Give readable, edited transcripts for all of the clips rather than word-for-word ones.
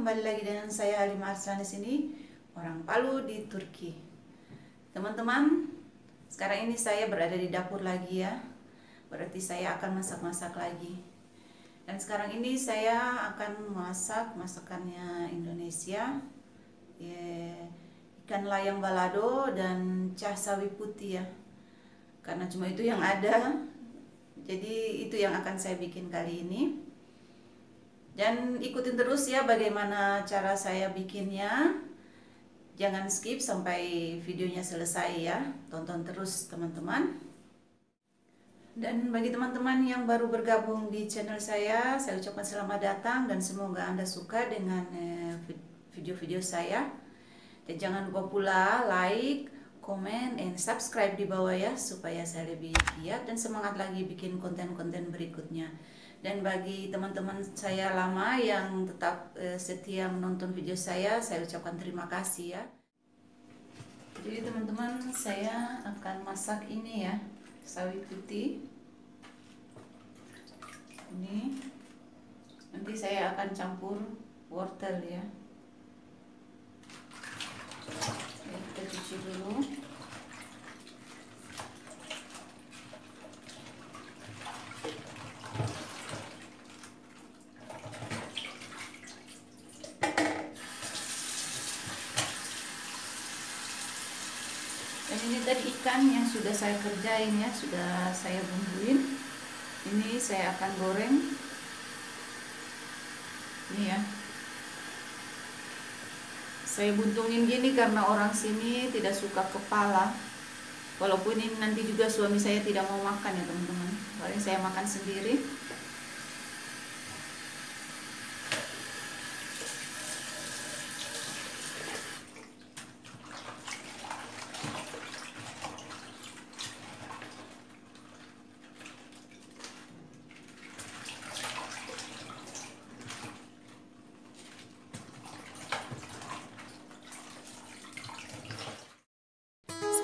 kembali lagi dengan saya Halimah Arslan di sini, orang Palu di Turki. Teman-teman, sekarang ini saya berada di dapur lagi ya. Berarti saya akan masak-masak lagi. Dan sekarang ini saya akan masak masakannya Indonesia. Ikan layang balado dan cah sawi putih ya. Karena cuma itu yang ada. Jadi itu yang akan saya bikin kali ini. Dan ikutin terus ya bagaimana cara saya bikinnya. Jangan skip sampai videonya selesai ya. Tonton terus teman-teman. Dan bagi teman-teman yang baru bergabung di channel saya ucapkan selamat datang dan semoga Anda suka dengan video-video saya. Dan jangan lupa pula like, komen, and subscribe di bawah ya, supaya saya lebih giat dan semangat lagi bikin konten-konten berikutnya. Dan bagi teman-teman saya lama yang tetap setia menonton video saya ucapkan terima kasih ya. Jadi teman-teman, saya akan masak ini ya, sawi putih. Ini nanti saya akan campur wortel ya. Kita cuci dulu. Dan ini tadi ikan yang sudah saya kerjain ya, sudah saya bumbuin. Ini saya akan goreng. Ini ya. Saya buntungin gini karena orang sini tidak suka kepala. Walaupun ini nanti juga suami saya tidak mau makan ya teman-teman. Paling saya makan sendiri.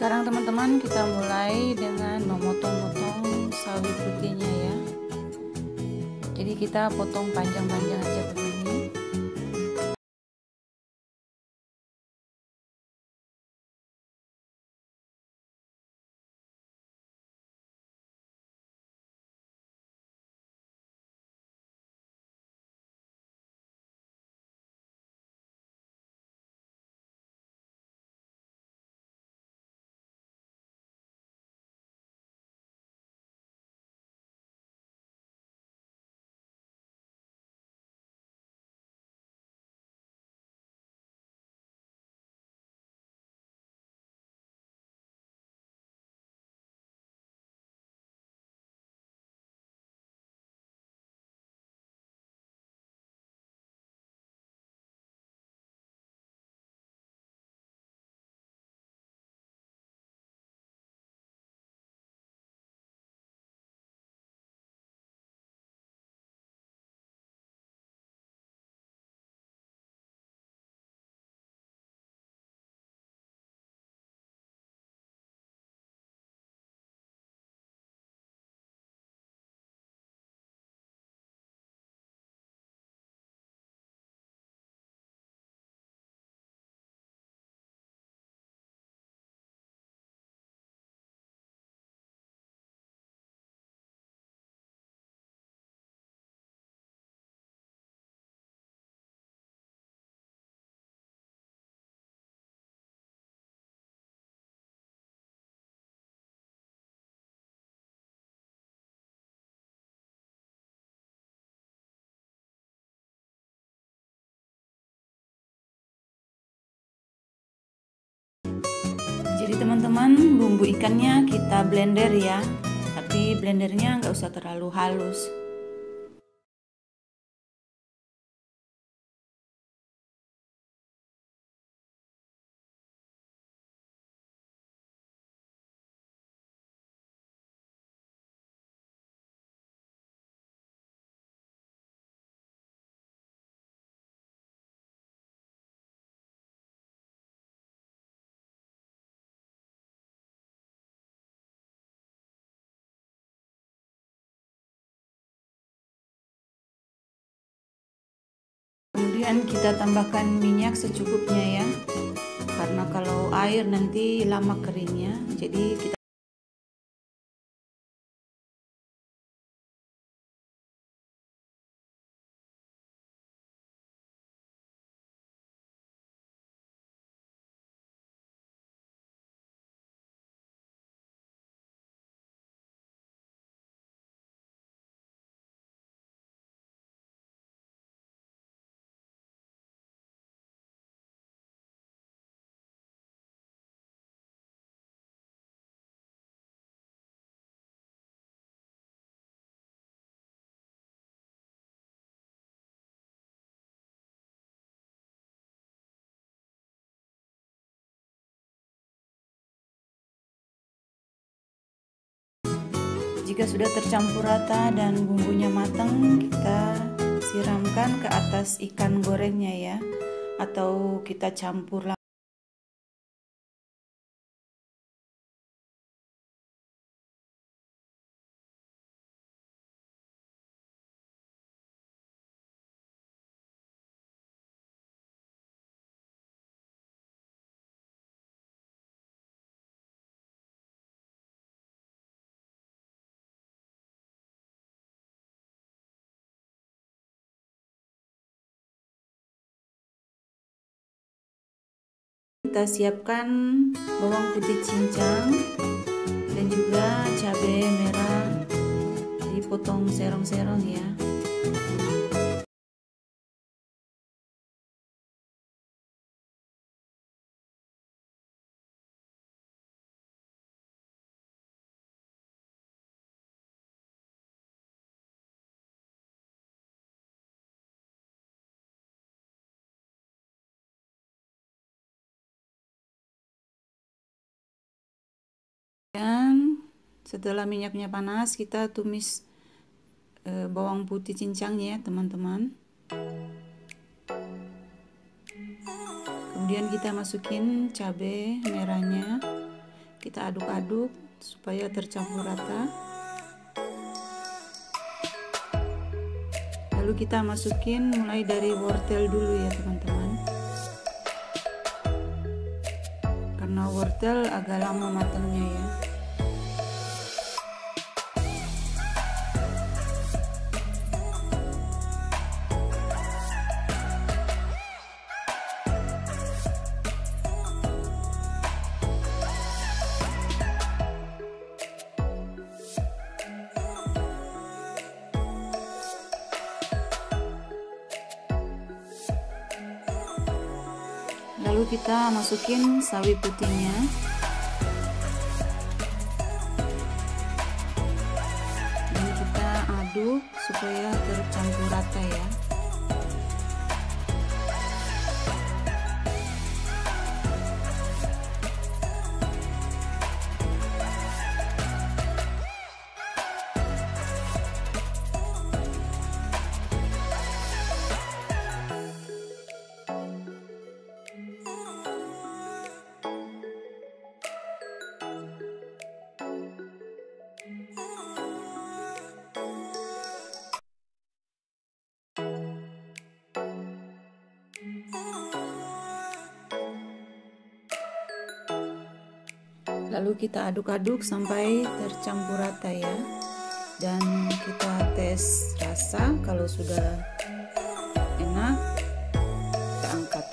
Sekarang teman-teman kita mulai dengan memotong-motong sawi putihnya ya. Jadi kita potong panjang-panjang aja begini. Jadi teman-teman, bumbu ikannya kita blender ya, tapi blendernya nggak usah terlalu halus. Kemudian kita tambahkan minyak secukupnya ya, karena kalau air nanti lama keringnya, jadi kita jika sudah tercampur rata dan bumbunya matang, kita siramkan ke atas ikan gorengnya ya, atau kita campur langsung. Kita siapkan bawang putih cincang dan juga cabai merah dipotong serong-serong ya. Dan setelah minyaknya panas, kita tumis bawang putih cincangnya ya teman-teman. Kemudian kita masukin cabai merahnya, kita aduk-aduk supaya tercampur rata. Lalu kita masukin mulai dari wortel dulu ya teman-teman, karena wortel agak lama matangnya ya. Lalu kita masukin sawi putihnya. Dan kita aduk supaya tercampur rata ya. Lalu kita aduk-aduk sampai tercampur rata ya. Dan kita tes rasa, kalau sudah enak kita angkat.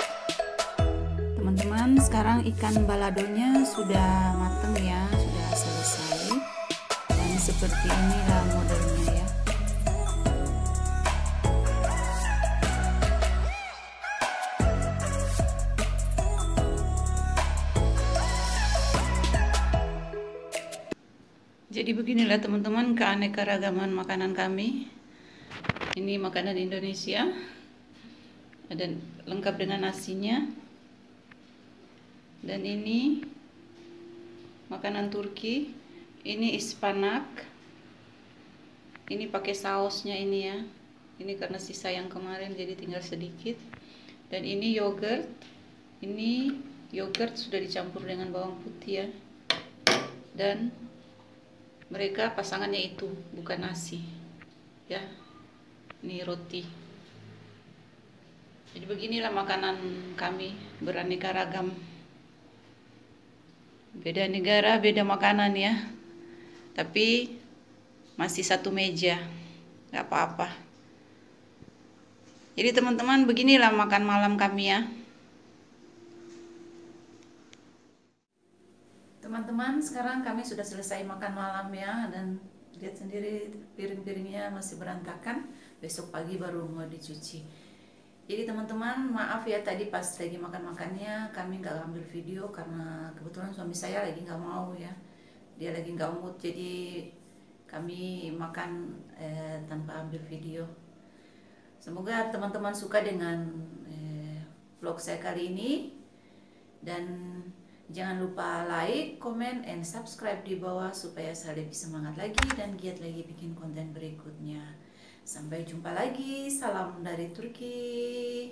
Teman-teman, sekarang ikan baladonya sudah matang ya, sudah selesai. Dan seperti inilah modelnya ya. Jadi beginilah teman-teman keanekaragaman makanan kami. Ini makanan Indonesia, ada lengkap dengan nasinya. Dan ini makanan Turki, ini ispanak. Ini pakai sausnya ini ya. Ini karena sisa yang kemarin jadi tinggal sedikit. Dan ini yogurt. Ini yogurt sudah dicampur dengan bawang putih ya. Dan mereka pasangannya itu bukan nasi ya, ini roti. Jadi beginilah makanan kami, beraneka ragam. Beda negara, beda makanan ya. Tapi masih satu meja, nggak apa-apa. Jadi teman-teman, beginilah makan malam kami ya. Teman-teman, sekarang kami sudah selesai makan malam ya, dan lihat sendiri piring-piringnya masih berantakan. Besok pagi baru mau dicuci. Jadi teman-teman, maaf ya tadi pas lagi makan-makannya kami nggak ambil video karena kebetulan suami saya lagi nggak mau ya. Dia lagi nggak mood, jadi kami makan tanpa ambil video. Semoga teman-teman suka dengan vlog saya kali ini, dan jangan lupa like, comment, and subscribe di bawah supaya saya lebih semangat lagi dan giat lagi bikin konten berikutnya. Sampai jumpa lagi, salam dari Turki.